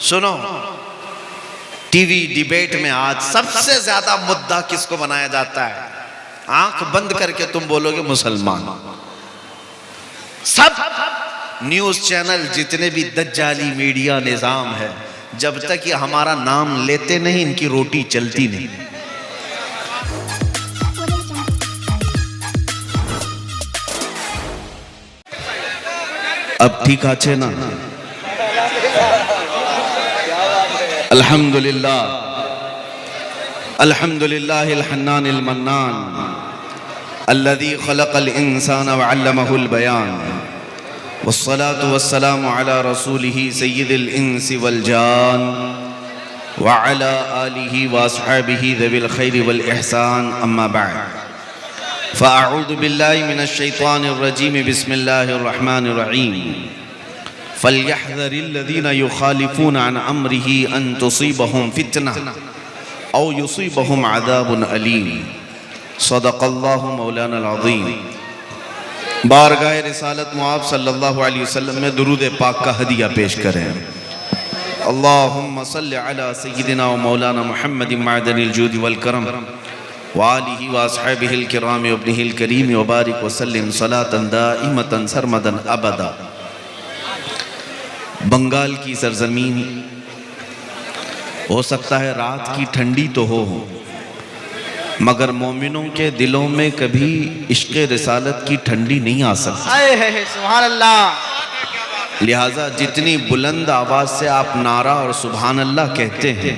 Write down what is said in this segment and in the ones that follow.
सुनो, TV debate में आज सबसे ज्यादा मुद्दा किसको बनाया जाता है? आंख बंद करके तुम बोलोगे मुसलमान। सब न्यूज चैनल जितने भी दज्जाली मीडिया निजाम है, जब तक ये हमारा नाम लेते नहीं इनकी रोटी चलती नहीं। अब ठीक आछे ना? अल्हम्दुलिल्लाह अल्हम्दुलिल्लाहिल हन्नानिल मन्नान अल्लज़ी खलक़ल इंसान व अल्लमहुल बयान वस्सलातु वस्सलामु अला रसूलिही सय्यिदिल इंसी वल जान व अला आलिही व अस्हाबिही ज़विल खैरि वल इहसान अम्मा बअद फ़अऊज़ु बिल्लाहि मिनश शैतानिर रजीम बिस्मिल्लाहिर रहमानिर रहीम फ़ल्यहज़रिल्लज़ीना युख़ालिफ़ूना अन अम्रिही अन तुसीबहुम फ़ित्नह औ युसीबहुम अज़ाबुन अलीम। सदक़ल्लाहु मौलाना अज़ीम। बारगाह रिसालत मुआब सल्लल्लाहु अलैहि वसल्लम में दुरूद पाक का हदिया पेश करें। अल्लाहुम्मा सल्लि अला सय्यिदिना व मौलाना मुहम्मदिन मअदनिल जूदि वल करम व आलिहि व अस्हाबिहिल किराम व इब्निहिल करीम व बारिक व सल्लिम सलातन दाइमतन सरमदन अबदा। बंगाल की सरजमीन, हो सकता है रात की ठंडी तो हो, मगर मोमिनों के दिलों में कभी इश्क़ रिसालत की ठंडी नहीं आ सकती। सुभान अल्लाह। लिहाजा जितनी बुलंद आवाज से आप नारा और सुभान अल्लाह कहते हैं,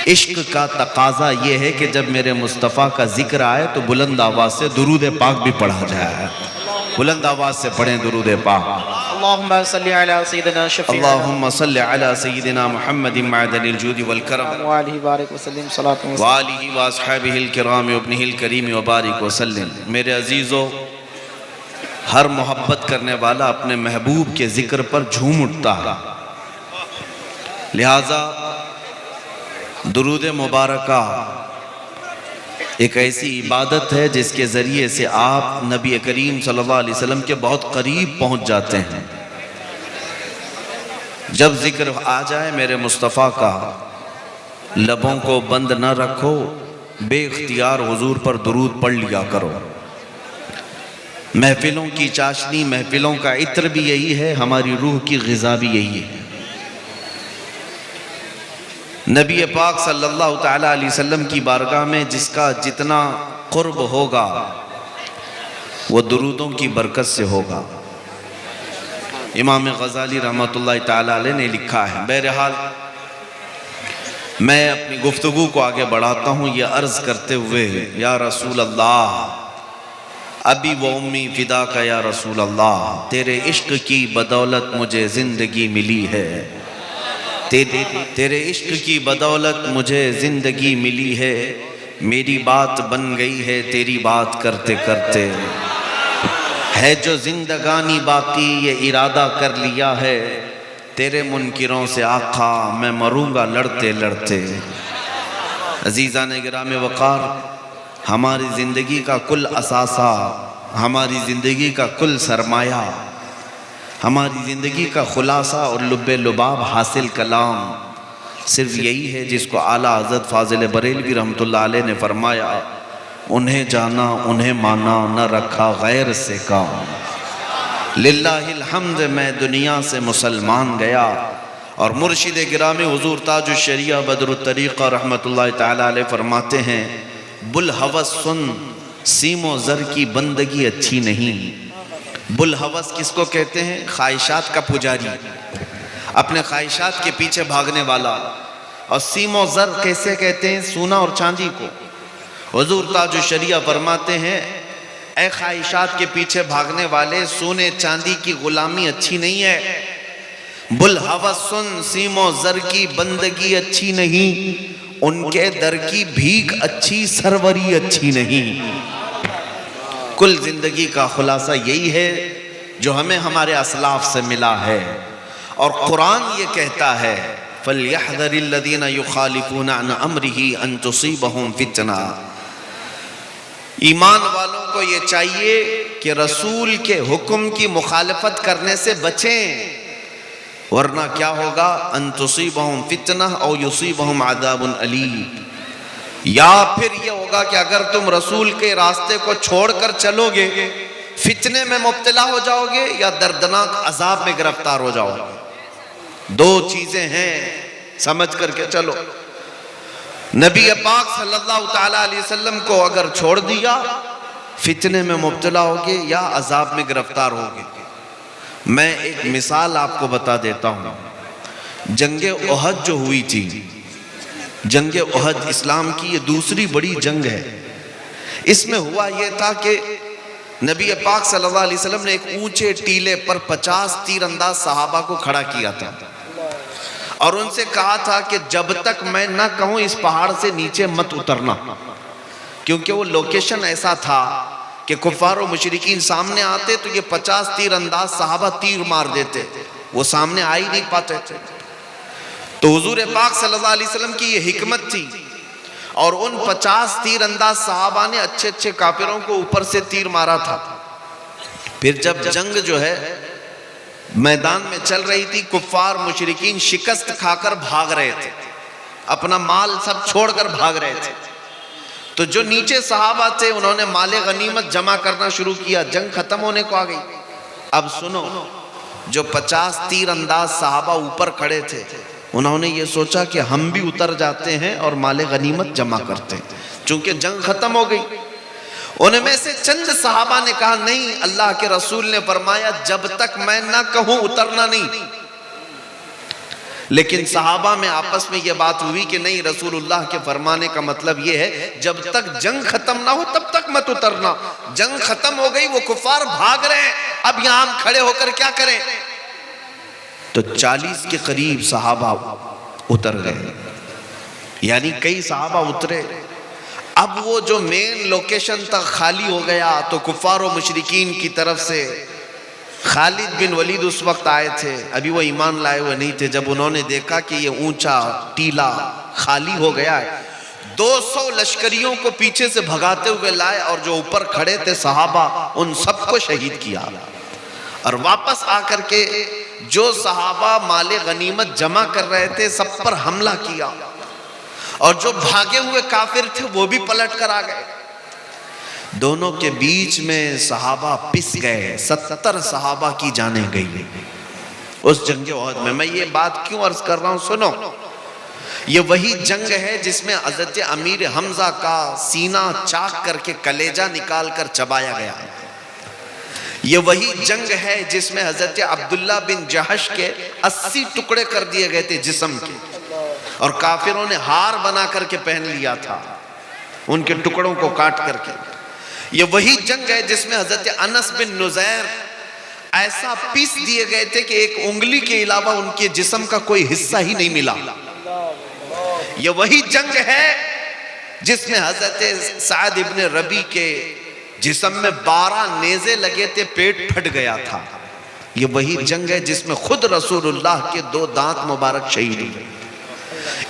इश्क का तकाजा ये है कि जब मेरे मुस्तफ़ा का जिक्र आए तो बुलंद आवाज से दुरूद पाक भी पढ़ा जाए। बुलंद आवाज से पढ़ें दुरूद पाक। अल्लाहुम्मा सल्लि अला सय्यिदिना शफ़ीअना अल्लाहुम्मा सल्लि अला सय्यिदिना मुहम्मदिन मअदनिल जूदि वल करम व आलिहि बारिक व सल्लिम सलातु व आलिहि व अस्हाबिहिल किराम व इब्निहिल करीम व बारिक व सल्लिम। मेरे अजीजों, हर मोहब्बत करने वाला अपने महबूब के जिक्र पर झूम उठता है। लिहाजा दुरूद मुबारका एक ऐसी इबादत है जिसके ज़रिए से आप नबी करीम सल्लल्लाहु अलैहि वसल्लम के बहुत करीब पहुंच जाते हैं। जब जिक्र आ जाए मेरे मुस्तफ़ा का, लबों को बंद न रखो, बेख्तियार हुजूर पर दुरूद पढ़ लिया करो। महफिलों की चाशनी, महफिलों का इत्र भी यही है, हमारी रूह की ग़िज़ा भी यही है। नबी पाक सल्लल्लाहु तआला अलैहि वसल्लम की बारगाह में जिसका जितना क़ुर्ब होगा वो दुरूदों की बरकत से होगा। इमाम ग़ज़ाली रहमतुल्लाह तआला अलैह ने लिखा है। बहरहाल मैं अपनी गुफ्तगू को आगे बढ़ाता हूँ ये अर्ज़ करते हुए, या रसूल अल्लाह अभी वो उम्मी फ़िदा का, या रसूल अल्लाह तेरे इश्क की बदौलत मुझे ज़िंदगी मिली है, तेरे इश्क की बदौलत मुझे ज़िंदगी मिली है, मेरी बात बन गई है तेरी बात करते करते, है जो जिंदगानी बाकी ये इरादा कर लिया है, तेरे मुनकिरों से आका मैं मरूंगा लड़ते लड़ते। अजीज़ान गिराम वक़ार, हमारी ज़िंदगी का कुल असासा, हमारी ज़िंदगी का कुल सरमाया, हमारी ज़िंदगी का खुलासा और लुब्बे लुबाब हासिल कलाम सिर्फ यही है जिसको आला हज़रत फ़ाज़िल बरेलवी रहमतुल्लाह अलैह ने फरमाया, उन्हें जाना उन्हें माना न रखा गैर से काम। लिल्लाहिल हम्द, मैं दुनिया से मुसलमान गया। और मुर्शिद गिरामी हुज़ूर ताजुश शरिया बदरुत तरीक़ा रहमतुल्लाह तआला अलैह फरमाते हैं, बुल हवस सुन, सीमो ज़र की बंदगी अच्छी नहीं। बुल हवस किसको कहते हैं? ख्वाहिशात का पुजारी, अपने ख्वाहिशात के पीछे भागने वाला। और सीमो ज़र कैसे कहते हैं? सोना और चांदी को। हुज़ूर ताजुल शरिया फरमाते हैं, ए ख्वाहिशात के पीछे भागने वाले, सोने चांदी की गुलामी अच्छी नहीं है। बुल हवस सुन, सीमो ज़र की बंदगी अच्छी नहीं, उनके दर की भीख अच्छी, सरवरी अच्छी नहीं। कुल जिंदगी का खुलासा यही है जो हमें हमारे असलाफ से मिला है। और कुरान ये कहता है, फल्यहज़रिल्लज़ीना युख़ालिफ़ूना अन अम्रिही अन तुसीबहुम फ़ितना। ईमान वालों को ये चाहिए कि रसूल के हुक्म की मुखालफत करने से बचें, वरना क्या होगा, अन तुसीबहुम फितना औ युसीबहुम अज़ाबुन अलीम, या फिर ये होगा कि अगर तुम रसूल के रास्ते को छोड़कर चलोगे फितने में मुब्तला हो जाओगे या दर्दनाक अजाब में गिरफ्तार हो जाओगे। दो चीजें हैं, समझ करके चलो। नबी पाक सल्लल्लाहु ताला अलैहि वसल्लम को अगर छोड़ दिया फितने में मुब्तला होगे या अजाब में गिरफ्तार होगे। मैं एक मिसाल आपको बता देता हूं। जंगे उहद जो हुई थी, जंगे उहद इस्लाम की ये दूसरी बड़ी जंग है। इसमें हुआ ये था कि नबी पाक सल्लल्लाहु अलैहि वसल्लम ने एक ऊंचे टीले पर 50 तीरंदाज सहाबा को खड़ा किया था और उनसे कहा था कि जब तक मैं ना कहूं इस पहाड़ से नीचे मत उतरना, क्योंकि वो लोकेशन ऐसा था कि कुफार और मुशरिकीन सामने आते तो ये 50 तीरंदाज सहाबा तीर मार देते, वो सामने आ ही नहीं पाते थे। तो हुजूर पाक सल्लल्लाहु अलैहि वसल्लम की ये हिकमत थी और उन 50 तीरंदाज सहाबा ने अच्छे अच्छे काफिरों को ऊपर से तीर मारा था। फिर जब जंग जो है मैदान में चल रही थी, कुफार मुशरिकीन शिकस्त खाकर भाग रहे थे, अपना माल सब छोड़कर भाग रहे थे। तो जो नीचे सहाबा थे उन्होंने माले गनीमत जमा करना शुरू किया, जंग खत्म होने को आ गई। अब सुनो, जो 50 तीरंदाज सहाबा ऊपर खड़े थे उन्होंने ये सोचा कि हम भी उतर जाते हैं और माले गनीमत जमा करते हैं, चूंकि जंग खत्म हो गई। उनमें से चंद सहाबा ने कहा नहीं, अल्लाह के रसूल ने फरमाया जब तक मैं ना कहूं उतरना नहीं। लेकिन सहाबा में आपस में यह बात हुई कि नहीं, रसूलुल्लाह के फरमाने का मतलब यह है जब तक जंग खत्म ना हो तब तक मत उतरना। जंग खत्म हो गई, वो कुफार भाग रहे हैं, अब यहां हम खड़े होकर क्या करें। तो 40 के करीब सहाबा उतर गए, यानी कई सहाबा उतरे। अब वो जो मेन लोकेशन तक खाली हो गया तो कुफार और मुशरिकीन की तरफ से खालिद बिन वलीद उस वक्त आए थे, अभी वो ईमान लाए हुए नहीं थे। जब उन्होंने देखा कि ये ऊंचा टीला खाली हो गया है, 200 लश्करियों को पीछे से भगाते हुए लाए और जो ऊपर खड़े थे सहाबा उन सबको शहीद किया। और वापस आकर के जो सहाबा माले गनीमत जमा कर रहे थे सब पर हमला किया और जो भागे हुए काफिर थे वो भी पलट कर आ गए। दोनों के बीच में सहाबा पिस गए, 70 सहाबा की जानें गई उस जंग उहद में। मैं ये बात क्यों अर्ज कर रहा हूं, सुनो। ये वही जंग है जिसमें हजरत अमीर हमजा का सीना चाक करके कलेजा निकाल कर चबाया गया। ये वही जंग है जिसमें हजरत अब्दुल्ला बिन जहश के 80 टुकड़े कर दिए गए थे जिस्म के, और काफिरों ने हार बना करके पहन लिया था उनके टुकड़ों को काट करके। ये वही जंग है जिसमें हजरत अनस बिन नुज़ैर ऐसा पीस दिए गए थे कि एक उंगली के अलावा उनके जिस्म का कोई हिस्सा ही नहीं मिला। ये वही जंग है जिसमें हजरत साद इब्न रबी के जिस्म में 12 नेज़े लगे थे, पेट फट गया था। ये वही जंग है जिसमें खुद रसूलुल्लाह के 2 दांत मुबारक शहीद हुए।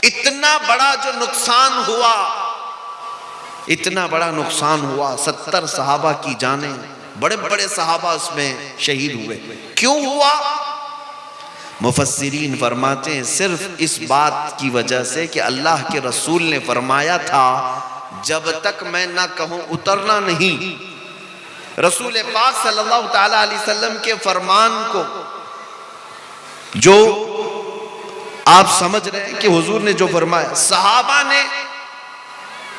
इतना बड़ा जो नुकसान हुआ, इतना बड़ा नुकसान हुआ, 70 सहाबा की जानें, बड़े बड़े सहाबा उसमें शहीद हुए। क्यों हुआ? मुफस्सिरीन फरमाते हैं सिर्फ इस बात की वजह से कि अल्लाह के रसूल ने फरमाया था जब तक मैं ना कहूं उतरना नहीं। रसूल पाक सल्लल्लाहु ताला अलैहि वसल्लम के फरमान को जो आप समझ रहे हैं कि हुजूर ने जो फरमाया, सहाबा ने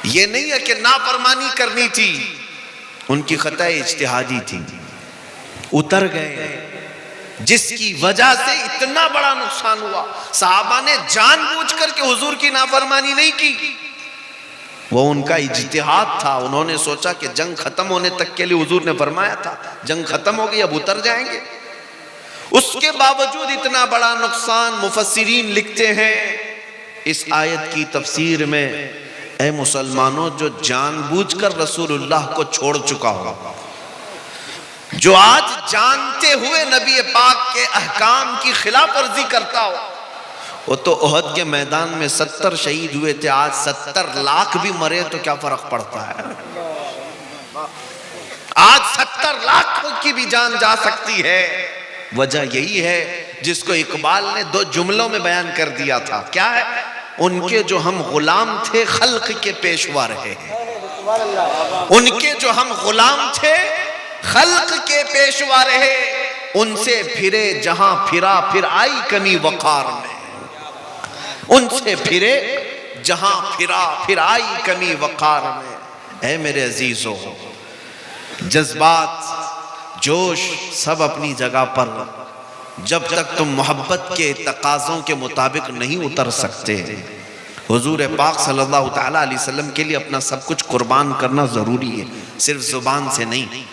ये नहीं है कि नाफरमानी करनी थी, उनकी खता इज्तिहादी थी, उतर गए, जिसकी वजह से इतना बड़ा नुकसान हुआ। सहाबा ने जानबूझ करके हुजूर की नाफरमानी नहीं की, वो उनका इज्तिहाद था। उन्होंने सोचा कि जंग खत्म होने तक के लिए हुजूर ने फरमाया था जंग खत्म हो गई अब उतर जाएंगे, उसके बावजूद इतना बड़ा नुकसान। मुफस्सिरीन लिखते हैं इस आयत की तफसीर में, ऐ मुसलमानों, जो जानबूझकर रसूलुल्लाह को छोड़ चुका हो, जो आज जानते हुए नबी पाक के अहकाम की खिलाफ वर्जी करता हो, वो तो उहद के मैदान में 70 शहीद हुए थे, आज 70 लाख भी मरे तो क्या फर्क पड़ता है। आज 70 लाख की भी जान जा सकती है। वजह यही है जिसको इकबाल ने 2 जुमलों में बयान कर दिया था। क्या है? उनके जो हम गुलाम थे खल्क के पेशवा रहे हैं। उनके जो हम गुलाम थे खल्क के पेशवा रहे, उनसे फिरे जहां फिरा फिर आई कमी वकार में। उनसे फिरे जहां फिरा फिर आई कमी वकार में। ऐ मेरे अजीजों, जज्बात जोश सब अपनी जगह पर, जब तक तुम मोहब्बत के तकाज़ों के मुताबिक नहीं उतर सकते, हुजूर पाक सल्लल्लाहु तआला अलैहि वसल्लम के लिए अपना सब कुछ कुर्बान करना ज़रूरी है, सिर्फ ज़ुबान से नहीं।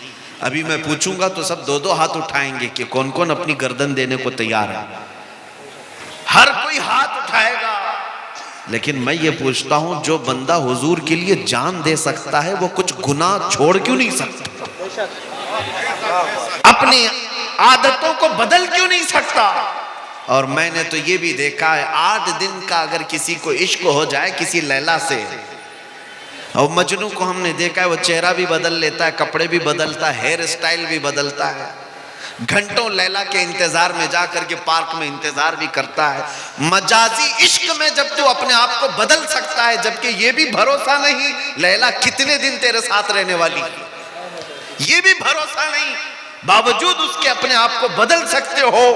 अभी मैं पूछूंगा तो सब 2-2 हाथ उठाएंगे कि कौन कौन अपनी गर्दन देने को तैयार है। हर कोई हाथ उठाएगा, लेकिन मैं ये पूछता हूं, जो बंदा हुजूर के लिए जान दे सकता है वो कुछ गुनाह छोड़ क्यों नहीं सकता? अपनी आदतों को बदल क्यों नहीं सकता? और मैंने तो ये भी देखा है, 8 दिन का अगर किसी को इश्क हो जाए किसी लैला से, और मजनू को हमने देखा है वो चेहरा भी बदल लेता है, कपड़े भी बदलता है, हेयर स्टाइल भी बदलता है, घंटों लैला के इंतजार में जाकर के पार्क में इंतजार भी करता है। मजाजी इश्क में जब तू अपने आप को बदल सकता है, जबकि ये भी भरोसा नहीं लैला कितने दिन तेरे साथ रहने वाली है, ये भी भरोसा नहीं, बावजूद उसके अपने आप को बदल सकते हो,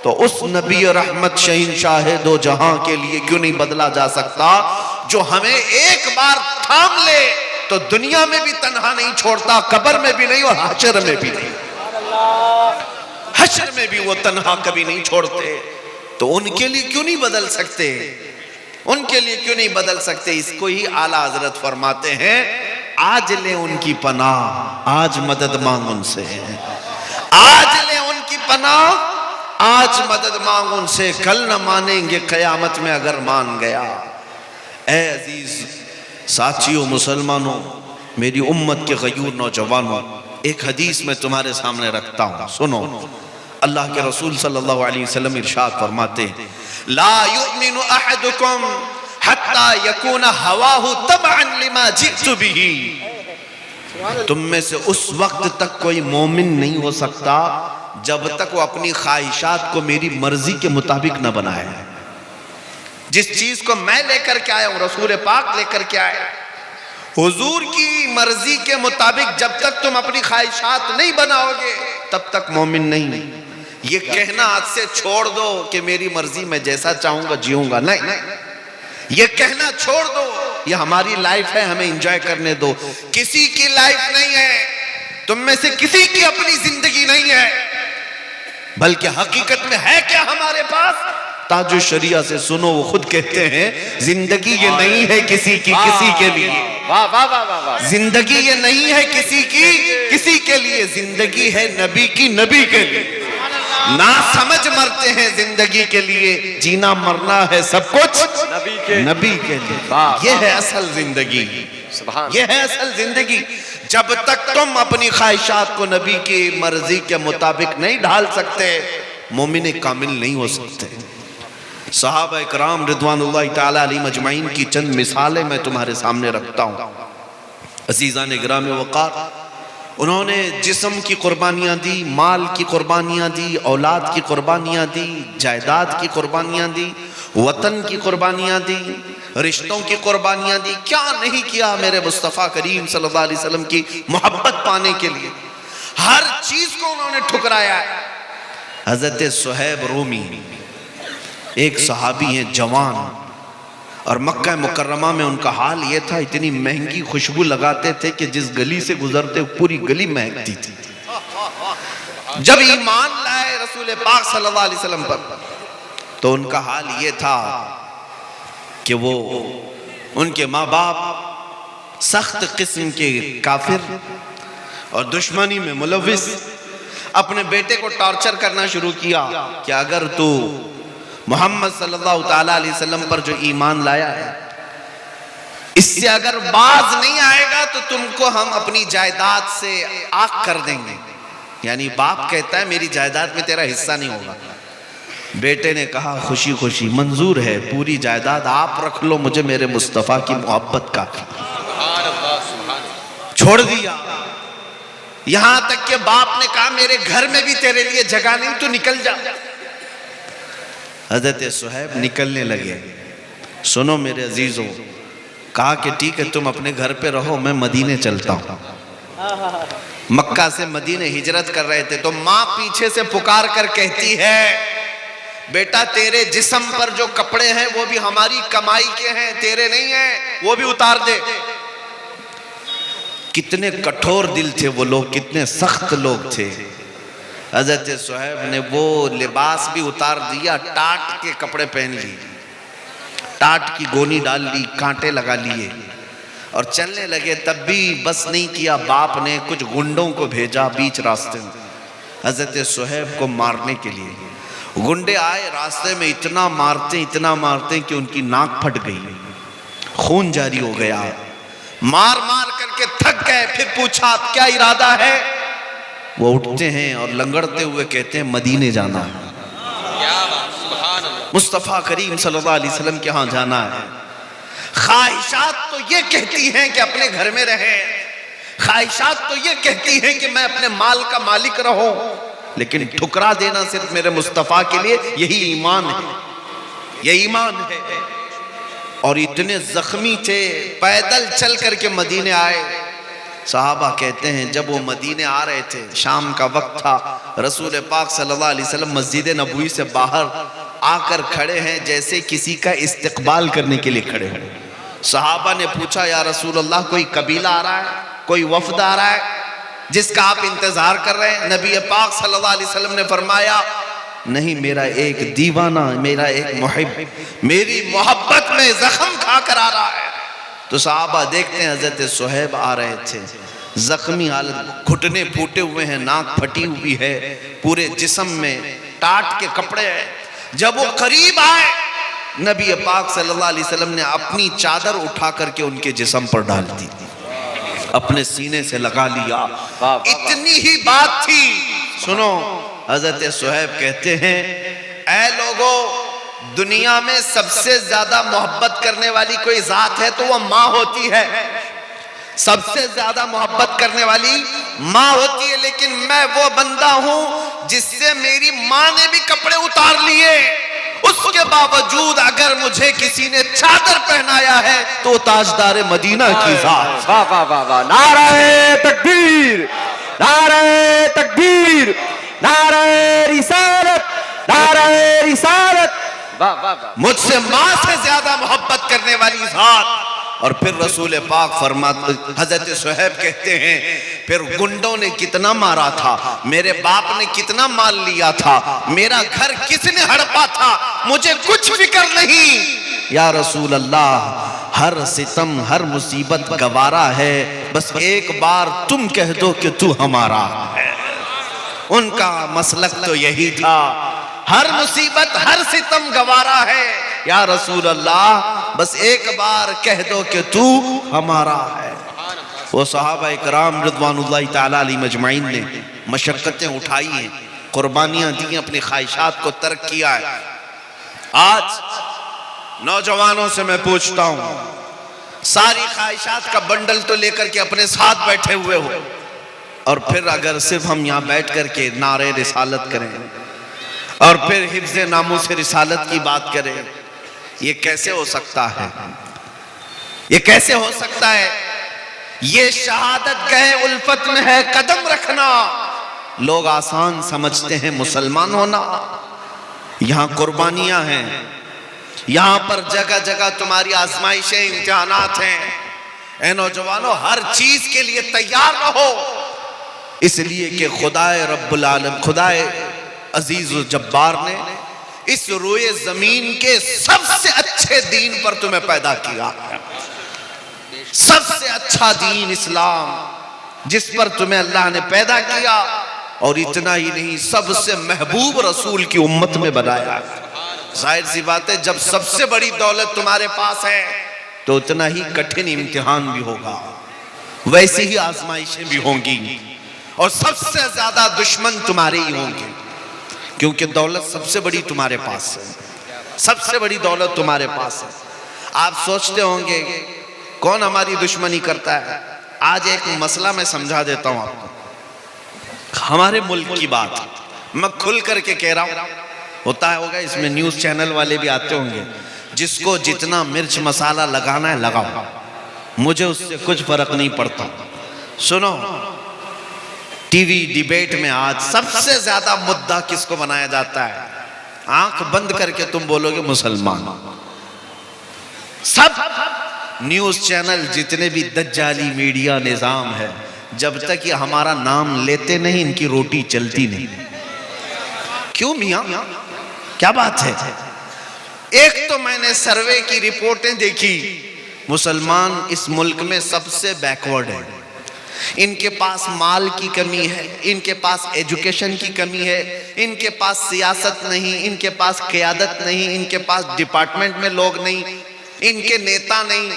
तो उस नबी रहमत शहींशाह दो जहां के लिए क्यों नहीं बदला जा सकता, जो हमें एक बार थाम ले तो दुनिया में भी तन्हा नहीं छोड़ता, कब्र में भी नहीं और हशर में भी नहीं, हशर में भी वो तन्हा कभी नहीं छोड़ते। तो उनके लिए क्यों नहीं बदल सकते? उनके लिए क्यों नहीं बदल सकते? इसको ही आला हजरत फरमाते हैं, आज ले उनकी पनाह, आज मदद मांग उनसे, आज ले उनकी पनाह, आज मदद मांग उनसे, कल न मानेंगे कयामत में अगर मान गया। ऐ अजीज साथियों, मुसलमानों, मेरी उम्मत के गयूर नौजवानों, एक हदीस मैं तुम्हारे सामने रखता हूं, सुनो। अल्लाह के रसूल सल्लल्लाहु अलैहि वसल्लम इरशाद फरमाते हैं, ला युमिनु अहदुकुम हत्ता यकून हवाहु तबअन लिमा जितु बिही। तुम में से उस वक्त तक कोई मोमिन नहीं हो सकता जब तक वो अपनी ख्वाहिशात को मेरी मर्जी के मुताबिक न बनाए। जिस चीज को मैं लेकर के आया हूं, रसूल पाक लेकर के आए, हुजूर की मर्जी के मुताबिक जब तक तुम अपनी ख्वाहिशात नहीं बनाओगे तब तक मोमिन नहीं। ये कहना आज से छोड़ दो कि मेरी मर्जी मैं जैसा चाहूंगा जीऊंगा, नहीं, ये कहना छोड़ दो, ये हमारी लाइफ है, हमें एंजॉय करने दो। किसी की लाइफ नहीं है, तुम में से किसी की अपनी जिंदगी नहीं है, बल्कि हकीकत में है क्या हमारे पास? ताजु शरिया से सुनो, वो खुद कहते हैं, जिंदगी ये नहीं है किसी की किसी के लिए, वाह वाह वाह वाह वाह, जिंदगी ये नहीं है किसी की किसी के लिए, जिंदगी है नबी की नबी के लिए। ना समझ मरते हैं जिंदगी के लिए, जीना मरना है सब कुछ नबी के लिए। ये है असल जिंदगी, ये है असल जिंदगी। जब तक तुम अपनी ख्वाहिशात को नबी की मर्जी के मुताबिक नहीं ढाल सकते, मोमिन कामिल नहीं हो सकते। सहाबा इकराम रिदवानुल्लाह ताला अलैहिम अजमाइन की चंद मिसालें मैं तुम्हारे सामने रखता हूँ। अजीज़ान इकराम वक़ार, उन्होंने जिस्म की कुर्बानियाँ दी, माल की कुर्बानियाँ दी, औलाद की कुर्बानियाँ दी, जायदाद की कुर्बानियाँ दी, वतन की कुर्बानियाँ दी, रिश्तों की कुर्बानियाँ दी। क्या नहीं किया मेरे मुस्तफ़ा करीम सल्लल्लाहु अलैहि वसल्लम की मोहब्बत पाने के लिए, हर चीज़ को उन्होंने ठुकराया। हज़रत सुहैब रूमी एक सहाबी हैं, जवान, और मक्का मुकर्रमा में उनका हाल ये था, इतनी महंगी खुशबू लगाते थे कि जिस गली से गुजरते पूरी गली महकती थी। जब ईमान लाए रसूल पाक सल्लल्लाहु अलैहि वसल्लम पर, तो उनका हाल ये था कि वो, उनके माँ बाप सख्त किस्म के काफिर और दुश्मनी में मुलविस, अपने बेटे को टॉर्चर करना शुरू किया कि अगर तू मोहम्मद सल्लल्लाहु ताला अलैहि वसल्लम पर जो ईमान लाया है, इससे अगर बाज नहीं आएगा तो तुमको हम अपनी जायदाद से आग कर देंगे। यानी बाप कहता है मेरी जायदाद में तेरा हिस्सा नहीं होगा। बेटे ने कहा खुशी खुशी, मंजूर है, पूरी जायदाद आप रख लो, मुझे मेरे मुस्तफ़ा की मोहब्बत का। छोड़ दिया। यहां तक कि बाप ने कहा मेरे घर में भी तेरे लिए जगह नहीं, तू निकल जा। हजरत सुहैब निकलने लगे। सुनो मेरे अजीजों, कहा कि ठीक है तुम अपने घर पे रहो, मैं मदीने चलता हूँ। मक्का से मदीने हिजरत कर रहे थे तो माँ पीछे से पुकार कर कहती है, बेटा तेरे जिस्म पर जो कपड़े हैं वो भी हमारी कमाई के हैं, तेरे नहीं हैं, वो भी उतार दे। कितने कठोर दिल थे वो लोग, कितने सख्त लोग थे। हजरत सुहैब ने वो लिबास भी उतार दिया, टाट के कपड़े पहन लिए, टाट की गोनी डाल ली, कांटे लगा लिए और चलने लगे। तब भी बस नहीं किया, बाप ने कुछ गुंडों को भेजा बीच रास्ते में हजरत सुहैब को मारने के लिए। गुंडे आए, रास्ते में इतना मारते कि उनकी नाक फट गई, खून जारी हो गया। मार मार करके थक गए। फिर पूछा क्या इरादा है? वो उठते हैं और लंगड़ते हुए कहते हैं मदीने जाना है, मुस्तफ़ा करीम सल्लल्लाहु अलैहि वसल्लम के यहाँ जाना है। ख्वाहिशात तो ये कहती हैं कि अपने घर में रहे, ख्वाहिशात तो ये कहती हैं कि मैं अपने माल का मालिक रहूं, लेकिन ठुकरा देना सिर्फ मेरे मुस्तफ़ा के लिए यही ईमान है, यही ईमान है। और इतने जख्मी थे, पैदल चल करके मदीने आए। सहाबा कहते हैं जब वो मदीने आ रहे थे, शाम का वक्त था, रसूल पाक सल्लल्लाहु अलैहि वसल्लम मस्जिद नबवी से बाहर आकर खड़े हैं, जैसे किसी का इस्तकबाल करने के लिए खड़े हैं। सहाबा ने पूछा या रसूल अल्लाह कोई कबीला आ रहा है, कोई वफद आ रहा है जिसका आप इंतजार कर रहे हैं? नबी पाक सल्लल्लाहु अलैहि वसल्लम ने फरमाया नहीं, मेरा एक दीवाना, मेरा एक मुहिब मेरी मोहब्बत में जख्म खाकर आ रहा है। तो सहाबा देखते हैं हजरत सुहैब आ रहे थे, जख्मी हालत, घुटने फूटे हुए हैं, नाक फटी हुई है, पूरे जिस्म में टाट के कपड़े हैं। जब वो करीब आए, नबी पाक सल्लल्लाहु अलैहि वसल्लम ने अपनी चादर उठा करके उनके जिस्म पर डाल दी, अपने सीने से लगा लिया। इतनी ही बात थी। सुनो, हजरत सुहैब कहते हैं ऐ लोगों, दुनिया में सबसे ज्यादा मोहब्बत करने वाली कोई जात है तो वो माँ होती है, सबसे ज्यादा मोहब्बत करने वाली माँ होती है। लेकिन मैं वो बंदा हूं जिससे मेरी माँ ने भी कपड़े उतार लिए, उसके बावजूद अगर मुझे किसी ने चादर पहनाया है तो ताजदार मदीना की जात। वाह वाह वाह वाह, नारे तकबीर, नारे तकबीर, नारे रिसालत, नारे रिसालत। वाह वाह वाह, मुझसे माँ से ज्यादा मोहब्बत करने वाली जात। और फिर रसूल पाक फरमाते, हजरत सुहैब कहते हैं फिर गुंडों ने कितना मारा था, मेरे बाप ने कितना माल लिया था, मेरा घर किसने हड़पा था, मुझे कुछ फिक्र नहीं। या रसूल अल्लाह, हर सितम हर मुसीबत गवारा है, बस एक बार तुम कह दो कि तू हमारा है। उनका मसलक तो यही था, हर मुसीबत हर सितम गवारा है, या रसूल अल्लाह बस एक बार कह दो कि तू हमारा है। वो सहाबा इकराम रिज़वानुल्लाहि ताला अलैहिम अजमईन ने मशक्क़तें उठाई हैं, कुर्बानियां दी, अपनी ख्वाहिशात को तर्क किया है। आज नौजवानों से मैं पूछता हूं, सारी ख्वाहिशात का बंडल तो लेकर के अपने साथ बैठे हुए हो, और फिर अगर सिर्फ हम यहाँ बैठ करके नारे रिसालत करें और फिर हिफ्ज़ नामूस रिसालत की बात करें, ये कैसे हो सकता है? ये कैसे हो सकता है? ये शहादत गए उल्फत में है कदम रखना। लोग आसान समझते हैं मुसलमान होना, यहां कुर्बानियां हैं, यहां पर जगह जगह तुम्हारी आजमाइशें, इम्तिहानात हैं। ऐ नौजवानों, हर चीज के लिए तैयार रहो, इसलिए कि खुदाए रब्बुल आलम, खुदाए अजीज व जब्बार ने इस रोए जमीन के सबसे अच्छे दीन पर तुम्हें पैदा किया। सबसे अच्छा दीन इस्लाम, जिस पर तुम्हें अल्लाह ने पैदा किया, और इतना ही नहीं, सबसे महबूब रसूल की उम्मत में बनाया। जाहिर सी बात है, जब सबसे बड़ी दौलत तुम्हारे पास है तो उतना ही कठिन इम्तिहान भी होगा, वैसी ही आजमाइशें भी होंगी, और सबसे ज्यादा दुश्मन तुम्हारे ही होंगे, क्योंकि दौलत सबसे बड़ी तुम्हारे पास है, सबसे बड़ी दौलत तुम्हारे पास है। आप सोचते होंगे कौन हमारी दुश्मनी करता है? आज एक मसला मैं समझा देता हूं आपको, हमारे मुल्क की बात मैं खुल करके कह रहा हूं। होता होगा, इसमें न्यूज चैनल वाले भी आते होंगे। जिसको जितना मिर्च मसाला लगाना है लगाओ, मुझे उससे कुछ फर्क नहीं पड़ता। सुनो, टीवी डिबेट में आज सबसे ज्यादा मुद्दा किसको बनाया जाता है? आंख बंद करके तुम बोलोगे मुसलमान। सब न्यूज चैनल जितने भी दज्जाली मीडिया निजाम है, जब तक ये हमारा नाम लेते नहीं इनकी रोटी चलती नहीं। क्यों मियां, क्या बात है? एक तो मैंने सर्वे की रिपोर्टें देखी, मुसलमान इस मुल्क में सबसे बैकवर्ड है। इनके पास माल की कमी है, इनके पास एजुकेशन की कमी है, इनके पास सियासत नहीं, इनके पास क़यादत नहीं, इनके पास डिपार्टमेंट में लोग नहीं, इनके नेता नहीं।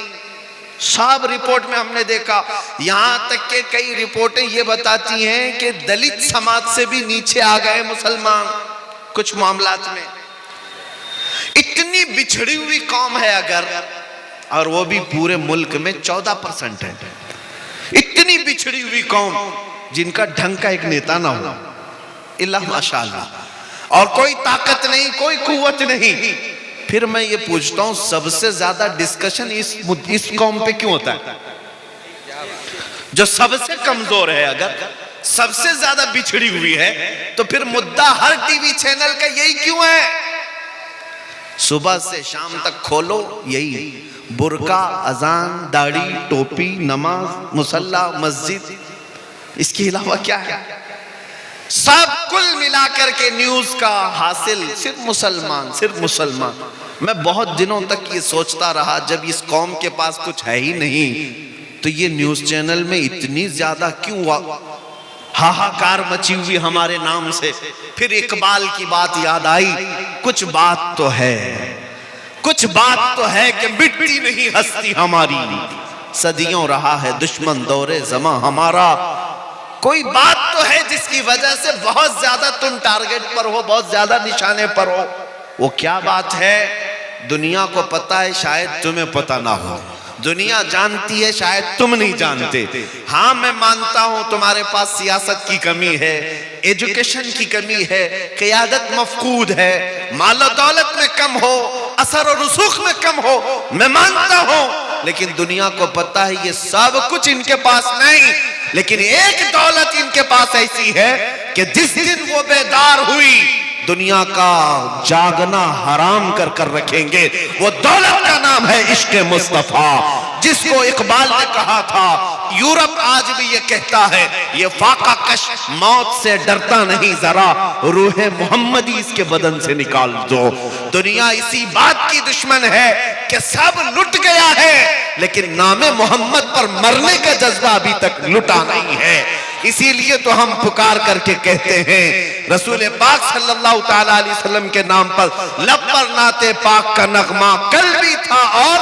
सब रिपोर्ट में हमने देखा, यहां तक के कई रिपोर्टें ये बताती हैं कि दलित समाज से भी नीचे आ गए मुसलमान कुछ मामलात में। इतनी बिछड़ी हुई कौम है अगर, और वो भी पूरे मुल्क में 14% है। इतनी बिछड़ी हुई कौम जिनका ढंग का एक नेता ना हो, इल्ला माशाअल्लाह, और कोई ताकत नहीं, कोई कुव्वत नहीं। फिर मैं ये पूछता हूं, सबसे ज्यादा डिस्कशन इस कौम पे क्यों होता है? जो सबसे कमजोर है, अगर सबसे ज्यादा बिछड़ी हुई है, तो फिर मुद्दा हर टीवी चैनल का यही क्यों है? सुबह से शाम तक खोलो यही, बुर्का, अजान, दाढ़ी, टोपी, नमाज, मुसल्ला, मस्जिद, इसके अलावा क्या है? सब कुल मिलाकर के न्यूज का हासिल सिर्फ मुसलमान, सिर्फ मुसलमान। मैं बहुत दिनों तक ये सोचता रहा, जब इस कौम के पास कुछ है ही नहीं, तो ये न्यूज चैनल में इतनी ज्यादा क्यों हाहाकार मची हुई हमारे नाम से। फिर इकबाल की बात याद आई, कुछ बात तो है, कुछ बात तो है कि मिटती नहीं हस्ती हमारी, सदियों रहा है दुश्मन दौरे ज़मां हमारा। कोई बात तो है जिसकी वजह से बहुत ज्यादा तुम टारगेट पर हो, बहुत ज्यादा निशाने पर हो। वो क्या बात है? दुनिया को पता है, शायद तुम्हें पता ना हो। दुनिया जानती है, शायद तुम नहीं जानते। हाँ, मैं मानता हूं तुम्हारे पास सियासत की कमी है, एजुकेशन की कमी है, क़यादत मफकूद है, माल दौलत में कम हो, असर और रुसूख में कम हो, मैं मानता हूं। लेकिन दुनिया को पता है ये सब कुछ इनके पास नहीं। लेकिन एक दौलत इनके पास ऐसी है कि जिस दिन वो बेदार हुई, दुनिया का जागना हराम कर कर रखेंगे। वो दौलत का नाम है इश्क़ मुस्तफा, जिसको इकबाल ने कहा था। यूरोप आज भी ये कहता है, ये फाका कश मौत से डरता नहीं, जरा रूहे मोहम्मदी इसके बदन से निकाल दो। दुनिया इसी बात की दुश्मन है कि सब लुट गया है, लेकिन नामे मोहम्मद पर मरने का जज्बा अभी तक लुटा नहीं है। इसीलिए तो हम पुकार करके कहते हैं, रसूल पाक सल्लल्लाहु ताला अलैहि वसल्लम के नाम पर लब पर नाते पाक का नगमा कल भी था और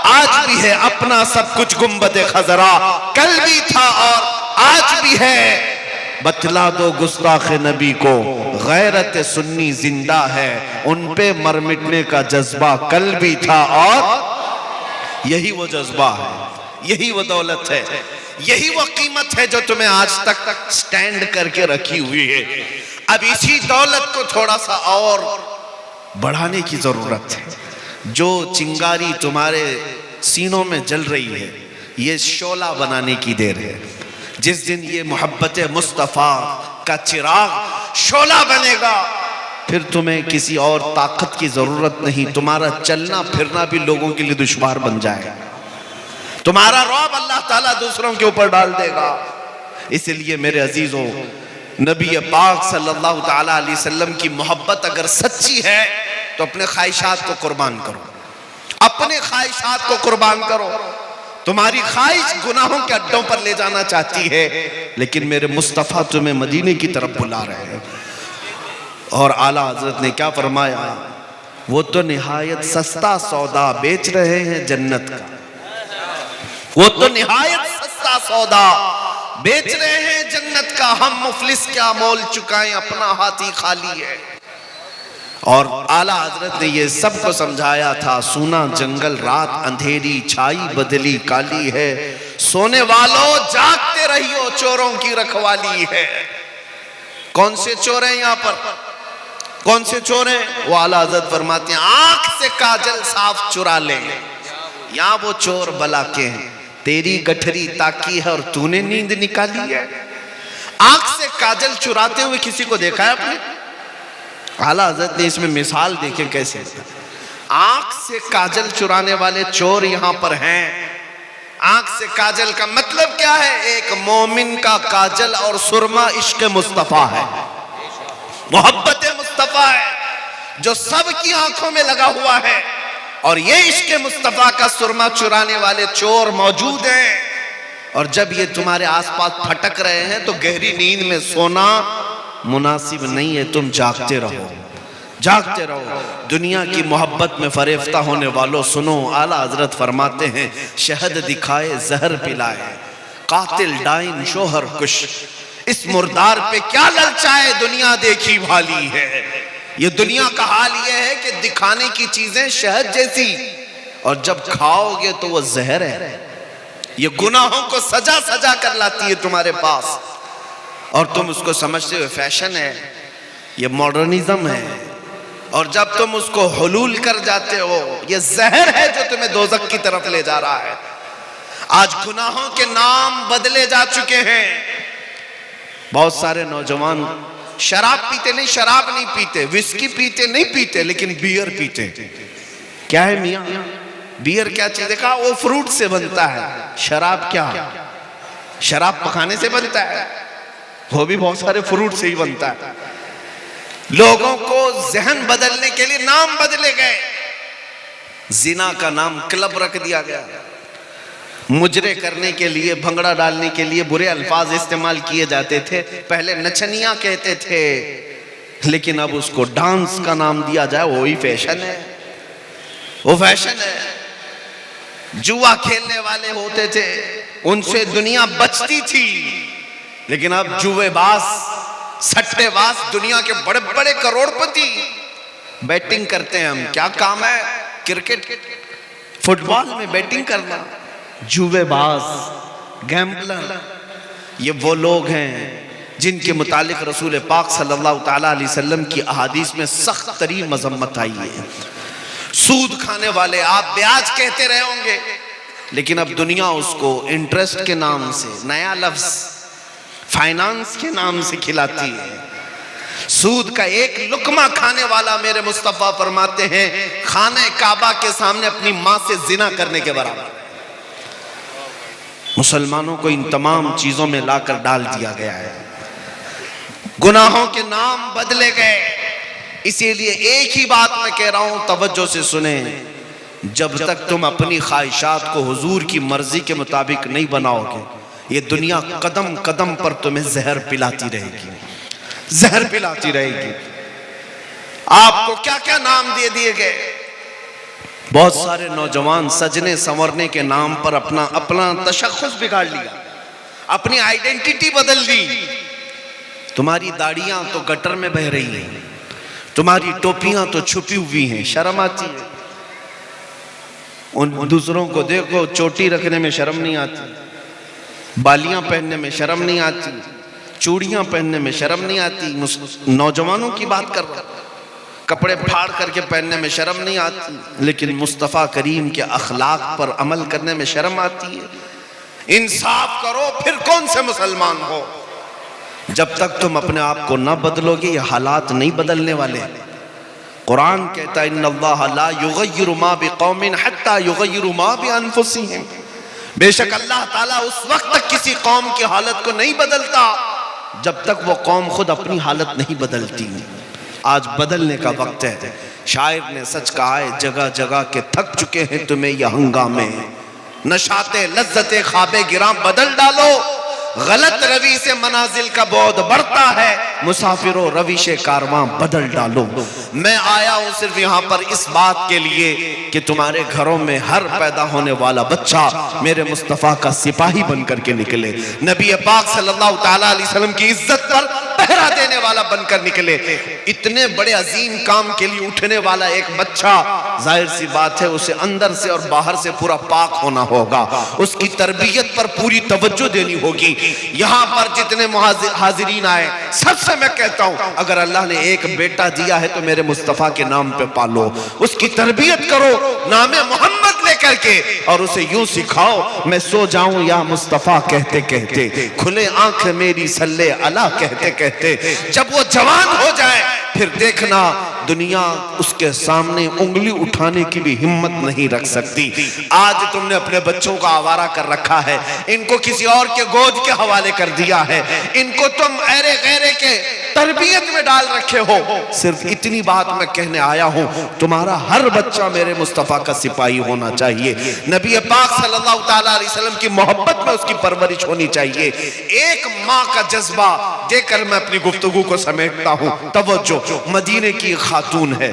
आज भी है, अपना सब कुछ गुंबद खजरा कल भी था और आज भी है। बतला दो गुस्ताख नबी को, गैरत सुन्नी जिंदा है, उन पे मर मिटने का जज्बा कल भी था और यही वो जज्बा है, यही वो दौलत है, यही वो कीमत है जो तुम्हें आज तक स्टैंड करके रखी हुई है। अब इसी दौलत को थोड़ा सा और बढ़ाने की जरूरत है। जो चिंगारी तुम्हारे सीनों में जल रही है, ये शोला बनाने की देर है। जिस दिन ये मोहब्बत मुस्तफ़ा का चिराग शोला बनेगा, फिर तुम्हें किसी और ताकत की जरूरत नहीं। तुम्हारा चलना फिरना भी लोगों के लिए दुश्वार बन जाएगा, तुम्हारा रौब अल्लाह ताला दूसरों के ऊपर डाल देगा। इसलिए मेरे अजीजों, नबी पाक सल्लल्लाहु ताला अलैहि वसल्लम की मोहब्बत अगर सच्ची है तो अपने ख्वाहिशात को कुर्बान करो, अपने ख्वाहिशात को कुर्बान करो। तुम्हारी ख्वाहिश गुनाहों के अड्डों पर ले जाना चाहती है, लेकिन मेरे मुस्तफ़ा तुम्हें मदीने की तरफ बुला रहे हैं। और आला हजरत ने क्या फरमाया, वो तो निहायत सस्ता सौदा बेच रहे हैं जन्नत का, वो तो निहायत सस्ता सौदा बेच रहे हैं जन्नत का। हम मुफलिस क्या मोल चुकाएं, अपना हाथी खाली है। और आला हजरत ने ये सबको समझाया था, सुना जंगल रात अंधेरी छाई बदली काली है, सोने वालों जागते रहियो चोरों की रखवाली है। कौन से चोर हैं यहाँ पर? कौन से चोर हैं? वो आला हज़रत फरमाते हैं आंख से काजल साफ चुरा ले, या वो चोर बला के हैं, तेरी गठरी ताकी है और तूने नींद निकाली है। आंख से काजल चुराते हुए किसी को देखा है आपने? आला हज़रत ने इसमें मिसाल देखे कैसे। आंख से काजल चुराने वाले चोर यहां पर हैं। आंख से काजल का मतलब क्या है? एक मोमिन का काजल और सुरमा इश्क मुस्तफा है, मोहब्बत मुस्तफा है जो सबकी आंखों में लगा हुआ है। और ये इश्क मुस्तफा का सुरमा चुराने वाले चोर मौजूद हैं। और जब ये तुम्हारे आसपास फटक रहे हैं तो गहरी नींद में सोना मुनासिब नहीं है। तुम जागते रहो, जागते रहो। दुनिया की मोहब्बत में फरेफ्ता होने वालों सुनो, आला हजरत फरमाते हैं शहद दिखाए जहर पिलाए, कातिल डाइन शोहर कुश, इस मुर्दार पे क्या ललचाए, दुनिया देखी भाली है। ये दुनिया का हाल ये है कि दिखाने की चीजें शहद जैसी, और जब खाओगे तो वो जहर है। ये गुनाहों को सजा सजा कर लाती है तुम्हारे पास, और तुम उसको समझते हो फैशन है, ये मॉडर्निज्म है। और जब तुम उसको हुलूल कर जाते हो, ये जहर है जो तुम्हें दोज़ख की तरफ ले जा रहा है। आज गुनाहों के नाम बदले जा चुके हैं। बहुत सारे नौजवान शराब पीते नहीं, शराब नहीं पीते, विस्की पीते नहीं पीते, लेकिन बियर पीते। क्या है मियां? बियर क्या चीज? देखा, वो फ्रूट से बनता है। शराब क्या? शराब पकाने से बनता है, वो भी बहुत सारे फ्रूट से ही बनता है। लोगों को जहन बदलने के लिए नाम बदले गए। जिना का नाम क्लब रख दिया गया, मुजरे करने के लिए, भंगड़ा डालने के लिए बुरे अल्फाज इस्तेमाल किए जाते थे। पहले नचनिया कहते थे, लेकिन अब उसको डांस का नाम दिया जाए, वही फैशन है, वो फैशन है। जुआ खेलने वाले होते थे, उनसे दुनिया बचती थी, लेकिन अब जुएबाज, सट्टेबाज, दुनिया के बड़े बड़े करोड़पति बैटिंग करते हैं। हम क्या काम है? क्रिकेट, फुटबॉल में बैटिंग करना। जुएबाज, गैम्बलर, ये वो लोग हैं जिनके मुतालिक रसूल पाक सल्लल्लाहु ताला अलैहि वसल्लम की अहादीस में सख्त तरीन मजम्मत आई है। सूद खाने वाले, आप ब्याज कहते रहे होंगे, लेकिन अब दुनिया उसको इंटरेस्ट के नाम से, नया लफ्ज फाइनेंस के नाम से खिलाती है। सूद का एक लुकमा खाने वाला, मेरे मुस्तफा फरमाते हैं, खाने काबा के सामने अपनी मां से जिना करने के बराबर। मुसलमानों को इन तमाम चीजों में लाकर डाल दिया गया है। गुनाहों के नाम बदले गए। इसीलिए एक ही बात मैं कह रहा हूं, तवज्जो से सुने, जब तक तुम अपनी ख्वाहिशात को हुजूर की मर्जी के मुताबिक नहीं बनाओगे, ये दुनिया कदम कदम पर तुम्हें जहर पिलाती रहेगी, जहर पिलाती रहेगी। आपको क्या क्या नाम दे दिए गए। बहुत सारे नौजवान सजने संवरने के नाम पर अपना अपना तशख्खुस बिगाड़ लिया, अपनी आइडेंटिटी बदल दी। तुम्हारी दाढ़ियां तो गटर में बह रही हैं, तुम्हारी टोपियां तो छुपी हुई हैं, शर्म आती है। उन दूसरों को देखो, चोटी रखने में शर्म नहीं आती, बालियां पहनने में शर्म नहीं आती, चूड़ियां पहनने में शर्म नहीं आती। नौजवानों की बात कर रहा, कपड़े फाड़ करके पहनने में शर्म नहीं आती, लेकिन मुस्तफ़ा करीम के अखलाक पर अमल करने में शर्म आती है। इंसाफ करो, फिर कौन से मुसलमान हो। जब तक तुम अपने आप को न बदलोगे, ये हालात नहीं बदलने वाले। कुरान कहता है इन्नल्लाह ला युगय्यिरु मा बिकौमिन हत्ता युगय्यिरु मा बिअनफुसिहिम, बेशक अल्लाह ताला उस वक्त तक किसी कौम की हालत को नहीं बदलता जब तक वो कौम खुद अपनी हालत नहीं बदलती। आज बदलने का वक्त है। शायर ने सच कहा है, जगह जगह के थक चुके हैं तुम्हें यह हंगामे, नशाते लज्जते ख्वाबे गिरां बदल डालो। गलत रवि से मनाजिल का बहुत बढ़ता है, मुसाफिरों रविश कारवां बदल डालो। मैं आया हूं सिर्फ यहाँ पर इस बात के लिए कि तुम्हारे घरों में हर पैदा होने वाला बच्चा मेरे मुस्तफ़ा का सिपाही बन करके निकले। नबी पाक सल्लल्लाहु ताला अलैहि वसल्लम की इज्जत पर पहरा देने वाला बनकर निकले। इतने बड़े अजीम काम के लिए उठने वाला एक बच्चा, जाहिर सी बात है उसे अंदर से और बाहर से पूरा पाक होना होगा, उसकी तरबियत पर पूरी तवज्जो देनी होगी। यहाँ पर जितने हाजिरीन आए सबसे मैं कहता हूँ, अगर अल्लाह ने एक बेटा दिया है तो मेरे मुस्तफा के नाम पे पालो, उसकी तरबियत करो नामे मोहम्मद लेकर के, और उसे यूं सिखाओ मैं सो जाऊं या मुस्तफा कहते कहते, खुले आंख मेरी सल्ले अला कहते कहते। जब वो जवान हो जाए फिर देखना दुनिया उसके सामने उंगली उठाने की भी हिम्मत नहीं रख सकती। आज तुमने अपने बच्चों को आवारा कर रखा है, इनको किसी और के गोद के हवाले कर दिया है, इनको तुम ऐरे गैरे के तरबियत में डाल रखे हो। सिर्फ इतनी बात मैं कहने आया हूं, तुम्हारा हर बच्चा मेरे मुस्तफा का सिपाही होना चाहिए, नबी पाक सल्लल्लाहु ताला अलैहि वसल्लम की मोहब्बत में उसकी परवरिश होनी चाहिए। एक माँ का जज्बा देकर मैं अपनी गुफ्तगू को समेटता हूं। तवज्जो, मदीने की खातून है,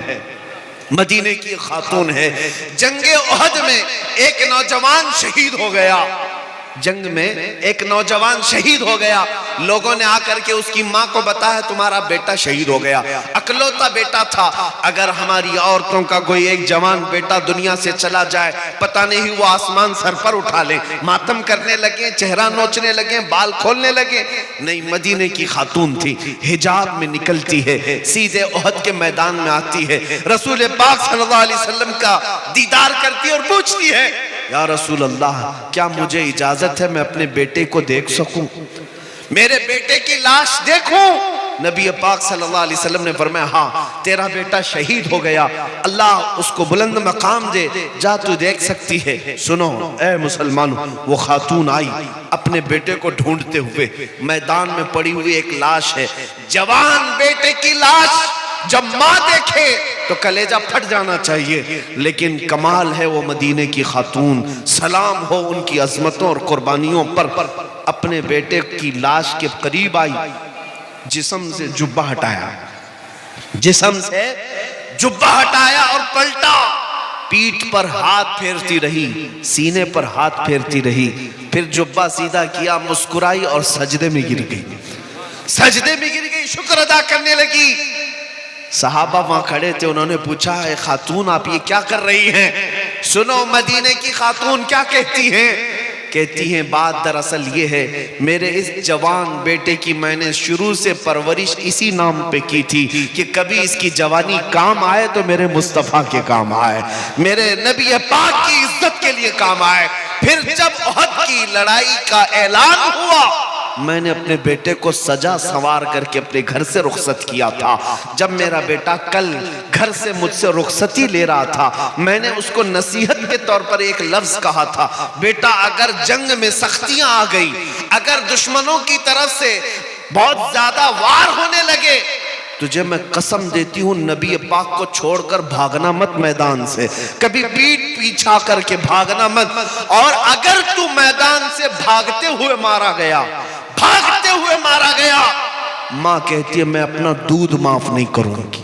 मदीने की खातून है। जंगे उहद में एक नौजवान शहीद हो गया, जंग में एक नौजवान शहीद हो गया। लोगों ने आकर के उसकी माँ को बताया तुम्हारा बेटा शहीद हो गया, अकलौता बेटा था। अगर हमारी औरतों का कोई एक जवान बेटा दुनिया से चला जाए, पता नहीं वो आसमान सर पर उठा ले, मातम करने लगे, चेहरा नोचने लगे, बाल खोलने लगे। नहीं, मदीने की खातून थी, हिजाब में निकलती है, सीधे उहद के मैदान में आती है, रसूल पाक सल्लल्लाहु अलैहि वसल्लम का दीदार करती है और पूछती है या रसूल अल्लाह, क्या मुझे इजाजत है मैं अपने बेटे को देख सकूं, मेरे बेटे की लाश देखूं? नबी पाक सल्लल्लाहु अलैहि वसल्लम ने फरमाया हाँ, तेरा बेटा शहीद हो गया, अल्लाह उसको बुलंद मकाम दे, जा तू देख सकती है। सुनो ए मुसलमानों, वो खातून आई अपने बेटे को ढूंढते हुए, मैदान में पड़ी हुई एक लाश है, जवान बेटे की लाश। जब माँ देखे तो कलेजा फट जाना चाहिए, लेकिन कमाल है वो मदीने की खातून, सलाम हो उनकी अजमतों और कुर्बानियों पर, अपने बेटे की लाश के करीब आई, जिस्म से जुब्बा हटाया, जिस्म से जुब्बा हटाया और पलटा, पीठ पर हाथ फेरती रही, सीने पर हाथ फेरती रही, फिर जुब्बा सीधा किया, मुस्कुराई और सजदे में गिर गई, सजदे में गिर गई, शुक्र अदा करने लगी। सहाबा वहां खड़े थे, उन्होंने पूछा है खातून आप ये क्या कर रही हैं? सुनो मदीने की खातून क्या कहती हैं, कहती हैं बात दरअसल ये है, मेरे इस जवान बेटे की मैंने शुरू से परवरिश इसी नाम पे की थी कि कभी इसकी जवानी काम आए तो मेरे मुस्तफा के काम आए, मेरे नबी पाक की इज्जत के लिए काम आए। फिर जब उहद की लड़ाई का ऐलान हुआ, मैंने अपने बेटे को सजा सवार करके अपने घर से रुखसत किया था। जब मेरा बेटा कल घर से मुझसे रुखसती ले रहा था, मैंने उसको नसीहत के तौर पर एक लफ्ज कहा था, बेटा अगर जंग में सख्तियां आ गई, अगर दुश्मनों की तरफ से बहुत ज्यादा वार होने लगे, तुझे मैं कसम देती हूँ नबी पाक को छोड़कर भागना मत मैदान से, कभी पीठ पीछा करके भागना मत, और अगर तू मैदान से भागते हुए मारा गया, भागते हुए मारा गया, माँ कहती है मैं अपना दूध माफ नहीं करूंगी,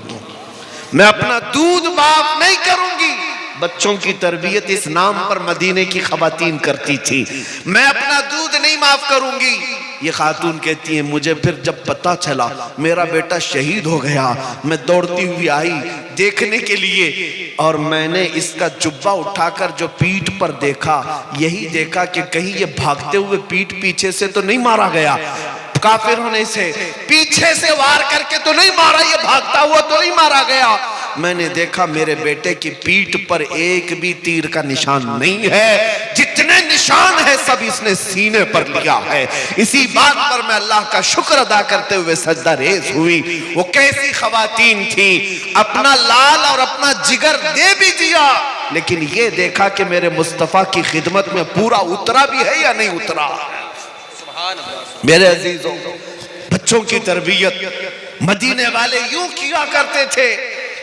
मैं अपना दूध माफ नहीं करूंगी। बच्चों की तरबियत इस नाम पर मदीने की खवातीन करती थी, मैं अपना दूध नहीं माफ करूंगी। ये खातून कहती है मुझे फिर जब पता चला मेरा बेटा शहीद हो गया, मैं दौड़ती हुई आई देखने के लिए, और मैंने इसका जुब्बा उठाकर जो पीठ पर देखा, यही देखा कि कहीं ये भागते हुए पीठ पीछे से तो नहीं मारा गया, काफिर होने से पीछे से वार करके तो नहीं मारा, ये भागता हुआ तो नहीं मारा गया। मैंने देखा मेरे बेटे की पीठ पर एक भी तीर का निशान नहीं है, जितने निशान है सब इसने सीने पर लिया है। इसी बात पर मैं अल्लाह का शुक्र अदा करते हुए सजदा रेज़ हुई। वो कैसी खवातीन थी, अपना लाल और अपना जिगर दे भी दिया, लेकिन ये देखा कि मेरे मुस्तफा की खिदमत में पूरा उतरा भी है या नहीं उतरा। मेरे अजीजों, बच्चों की तरबियत मदीने वाले यूं किया करते थे,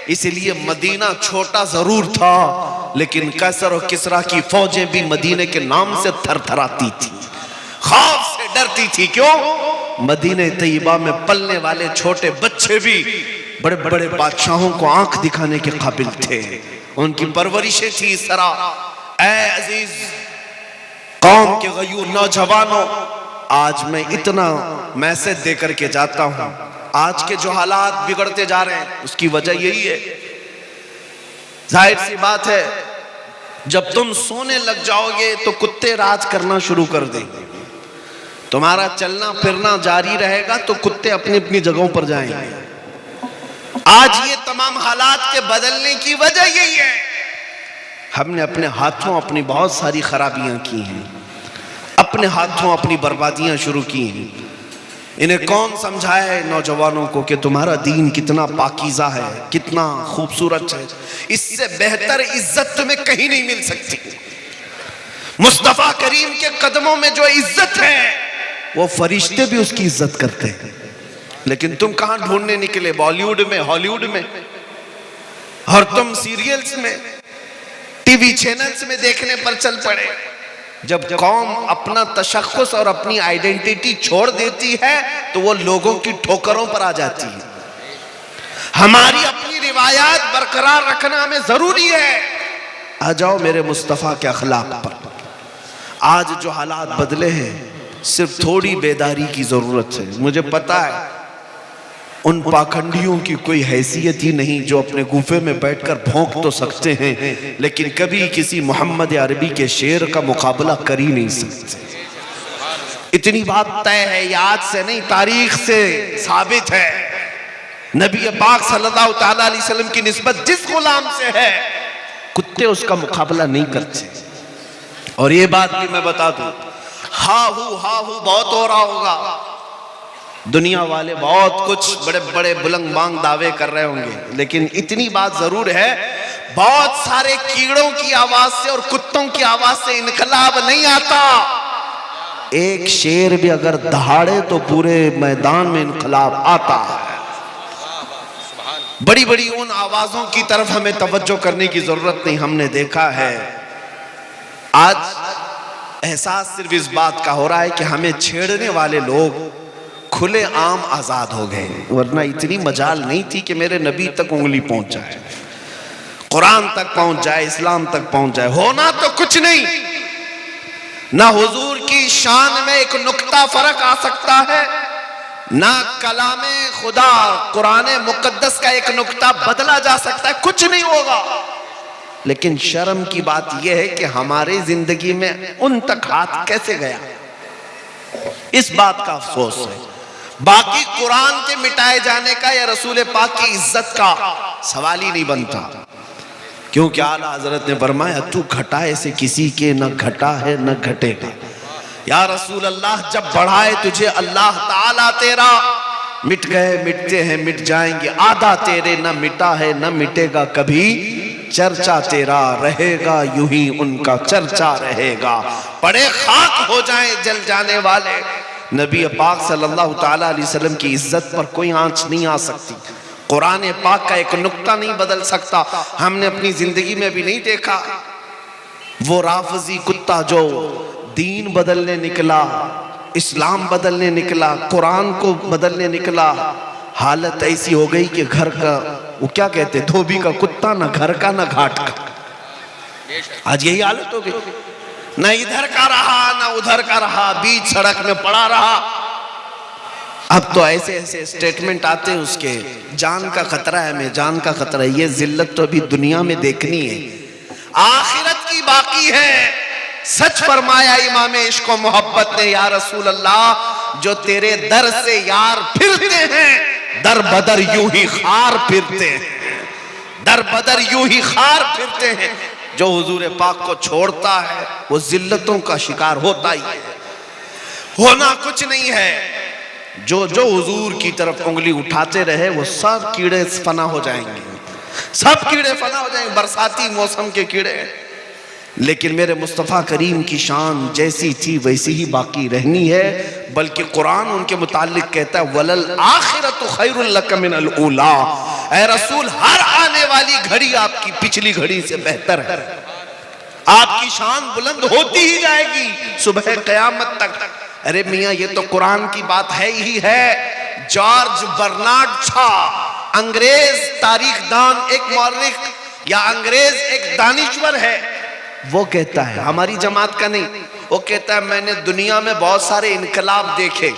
इसलिए मदीना छोटा जरूर था, लेकिन कैसर और किसरा की फौजें भी मदीने के नाम से थरथराती थी, खौफ से डरती थी। क्यों? मदीने तैयबा में पलने वाले छोटे बच्चे भी बड़े बड़े बादशाहों को आंख दिखाने के काबिल थे, उनकी परवरिशें थी इस तरह। ऐ अजीज कौम के गयूर नौजवानों, आज मैं इतना मैसेज देकर के जाता हूं, आज के जो हालात बिगड़ते जा रहे हैं उसकी वजह यही है। जाहिर सी बात है, जब तुम सोने लग जाओगे तो कुत्ते राज करना शुरू कर देंगे। तुम्हारा चलना फिरना जारी रहेगा तो कुत्ते अपनी अपनी जगहों पर जाएंगे। आज ये तमाम हालात के बदलने की वजह यही है, हमने अपने हाथों अपनी बहुत सारी खराबियां की हैं, अपने हाथों अपनी बर्बादियां शुरू की हैं। इन्हें कौन समझाए नौजवानों को कि तुम्हारा दीन कितना पाकीज़ा है, कितना खूबसूरत है, इससे बेहतर इज्जत तुम्हें कहीं नहीं मिल सकती। मुस्तफा करीम के कदमों में जो इज्जत है वो फरिश्ते भी उसकी इज्जत करते हैं। लेकिन तुम कहां ढूंढने निकले? बॉलीवुड में, हॉलीवुड में, और तुम सीरियल्स में, टीवी चैनल्स में देखने पर चल पड़े। जब कौम अपना तशख्खुस और अपनी आइडेंटिटी छोड़ देती है तो वो लोगों की ठोकरों पर आ जाती है। हमारी अपनी रिवायात बरकरार रखना हमें जरूरी है। आ जाओ मेरे मुस्तफा के अखलाक पर। आज जो हालात बदले हैं, सिर्फ थोड़ी बेदारी की जरूरत है। मुझे पता है उन पाखंडियों की कोई हैसियत ही नहीं जो अपने गुफे में बैठकर भौंक तो सकते हैं, लेकिन कभी किसी मोहम्मद अरबी के शेर का मुकाबला कर ही नहीं सकते। इतनी बात तय है, याद से नहीं तारीख से साबित है। नबी पाक सल्लल्लाहु ताला अलैहि वसल्लम की निस्बत जिस गुलाम से है, कुत्ते उसका मुकाबला नहीं करते। और ये बात भी मैं बता दूं, हाहू बहुत हो रहा होगा, दुनिया वाले बहुत कुछ बड़े बड़े बुलंद बांग दावे कर रहे होंगे, लेकिन इतनी बात जरूर है, बहुत सारे कीड़ों की आवाज से और कुत्तों की आवाज से इनकलाब नहीं आता। एक शेर भी अगर दहाड़े तो पूरे मैदान में इनकलाब आता है। बड़ी बड़ी उन आवाजों की तरफ हमें तवज्जो करने की जरूरत नहीं। हमने देखा है आज एहसास सिर्फ इस बात का हो रहा है कि हमें छेड़ने वाले लोग खुले आम आजाद हो गए, वरना इतनी मजाल नहीं थी कि मेरे नबी तक उंगली पहुंच जाए, कुरान तक पहुंच जाए, इस्लाम तक पहुंच जाए। होना तो कुछ नहीं, ना हुजूर की शान में एक नुक्ता फर्क आ सकता है, ना कलामे खुदा कुरान मुकद्दस का एक नुक्ता बदला जा सकता है, कुछ नहीं होगा। लेकिन शर्म की बात यह है कि हमारी जिंदगी में उन तक हाथ कैसे गया, इस बात का अफसोस है। बाकी कुरान के मिटाए जाने का या रसूल पाक की इज्जत का सवाल ही नहीं बनता, क्योंकि आला हजरत ने फरमाया तू घटाए से किसी के न घटा है न घटेगा। या रसूल अल्लाह, जब बढ़ाए तुझे अल्लाह ताला तेरा, मिट गए मिटते हैं मिट जाएंगे, आधा तेरे न मिटा है न मिटेगा कभी, चर्चा तेरा रहेगा यूं ही उनका चर्चा रहेगा। बड़े खाक हो जाएं जल जाने वाले, नबी पाक सल्लल्लाहु ताला अलैहि वसल्लम की इज्जत पर कोई आंच नहीं आ सकती, कुरान पाक का एक नुक्ता नहीं बदल सकता। हमने अपनी जिंदगी में भी नहीं देखा वो राफजी कुत्ता जो दीन बदलने निकला, इस्लाम बदलने निकला, कुरान को बदलने निकला। हालत ऐसी हो गई कि घर का, वो क्या कहते, धोबी का कुत्ता, ना घर का ना घाट का। आज यही हालत हो गई, ना इधर का रहा ना उधर का रहा, बीच सड़क में पड़ा रहा। अब तो ऐसे ऐसे स्टेटमेंट आते हैं उसके, जान का खतरा है, मैं जान का खतरा है। ये जिल्लत तो अभी दुनिया में देखनी है, आखिरत की बाकी है। सच फरमाया इमाम इश्क व मोहब्बत ने, या रसूल अल्लाह, जो तेरे दर से यार फिरते हैं, दर बदर यूं ही खार फिरते हैं, दर बदर यूं ही खार फिरते हैं। जो हुजूर पाक को छोड़ता है वो जिल्लतों का शिकार होता ही है। होना कुछ नहीं है, जो जो हुजूर की तरफ उंगली उठाते रहे वो सब कीड़े फना हो जाएंगे, सब कीड़े फना हो जाएंगे, बरसाती मौसम के कीड़े। लेकिन मेरे मुस्तफ़ा करीम की शान जैसी थी वैसी ही बाकी रहनी है, बल्कि कुरान उनके मुतालिक कहता है वलल आखिरतु खैरुल लक मिनल ऊला। ऐ रसूल, हर आने वाली घड़ी आपकी पिछली घड़ी से बेहतर है। आपकी शान बुलंद होती ही जाएगी सुबह क़यामत तक। अरे मियाँ, ये तो कुरान की बात है ही है। जॉर्ज बर्नार्ड शॉ, अंग्रेज तारीखदान, एक मौर्रिख या अंग्रेज एक दानिश्वर है, वो कहता है, हमारी जमात का नहीं, वो कहता है मैंने दुनिया में बहुत सारे इनकलाब देखे,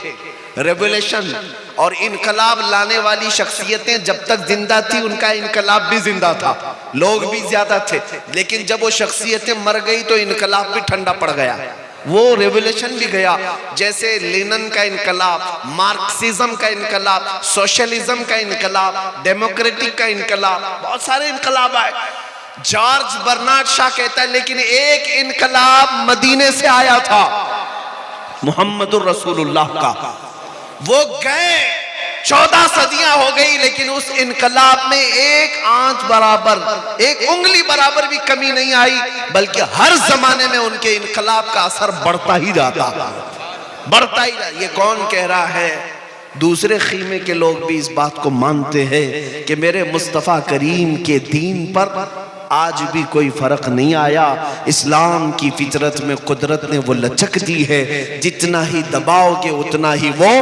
रेवोल्यूशन और इनकलाब लाने वाली शख्सियतें जब तक जिंदा थी उनका इनकलाब भी जिंदा था, लोग भी ज्यादा थे, लेकिन जब वो शख्सियतें मर गई तो इनकलाब भी ठंडा पड़ गया, वो रेवोल्यूशन भी गया। जैसे लेनिन का इनकलाब, मार्क्सिज्म का इनकलाब, सोशलिज्म का इनकलाब, डेमोक्रेटिक का इनकलाब, बहुत सारे इनकलाब आए। जॉर्ज बर्नार्ड शॉ कहता है लेकिन एक इनकलाब मदीने से आया था, मुहम्मदुर रसूलुल्लाह का, वो गए 14 सदियां हो गई लेकिन उस इनकलाब में एक आंच बराबर, एक उंगली बराबर भी कमी नहीं आई, बल्कि हर जमाने में उनके इनकलाब का असर बढ़ता ही जाता, बढ़ता ही जाता। ये कौन कह रहा है? दूसरे खीमे के लोग भी इस बात को मानते हैं कि मेरे मुस्तफ़ा करीम के दीन पर आज भी कोई फर्क नहीं आया। इस्लाम की फितरत में कुदरत ने वो लचक दी है, जितना ही दबाओगे उतना ही वो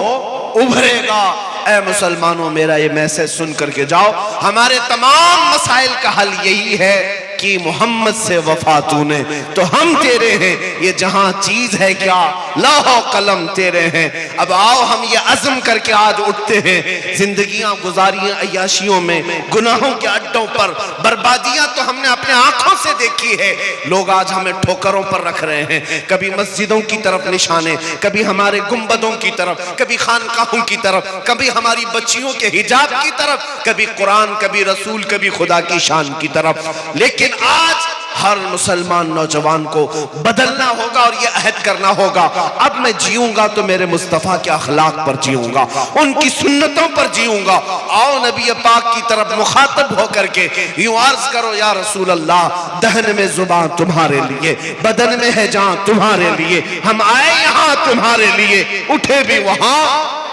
उभरेगा। ऐ मुसलमानों, मेरा ये मैसेज सुन करके जाओ, हमारे तमाम मसाइल का हल यही है कि मोहम्मद से वफा तूने तो हम तेरे हैं, ये जहां चीज है क्या लौह कलम तेरे हैं। अब आओ हम ये अज़्म करके आज उठते हैं, जिंदगियां गुजारी अय्याशियों में, गुनाहों के अड्डों पर, बर्बादियां तो हमने अपने आंखों से देखी है। लोग आज हमें ठोकरों पर रख रहे हैं, कभी मस्जिदों की तरफ निशाने, कभी हमारे गुंबदों की तरफ, कभी खानकाहों की तरफ, कभी हमारी बच्चियों के हिजाब की तरफ, कभी कुरान, कभी रसूल, कभी खुदा की शान की तरफ। लेकिन आज हर मुसलमान नौजवान को बदलना होगा और ये अहद करना होगा, अब मैं जीऊंगा तो मेरे मुस्तफ़ा के अखलाक पर जीऊंगा, उनकी सुन्नतों पर जीऊंगा। आओ नबी पाक की तरफ मुखातब होकर के यूं अर्ज करो, या रसूल अल्लाह, दहन में जुबान तुम्हारे लिए, बदन में है जान तुम्हारे लिए, हम आए यहाँ तुम्हारे लिए, उठे भी वहां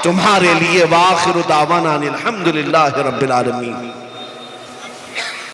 तुम्हारे लिए। वाखिर दावाना अनिल हम्दुलिल्लाहि रब्बिल आलमीन।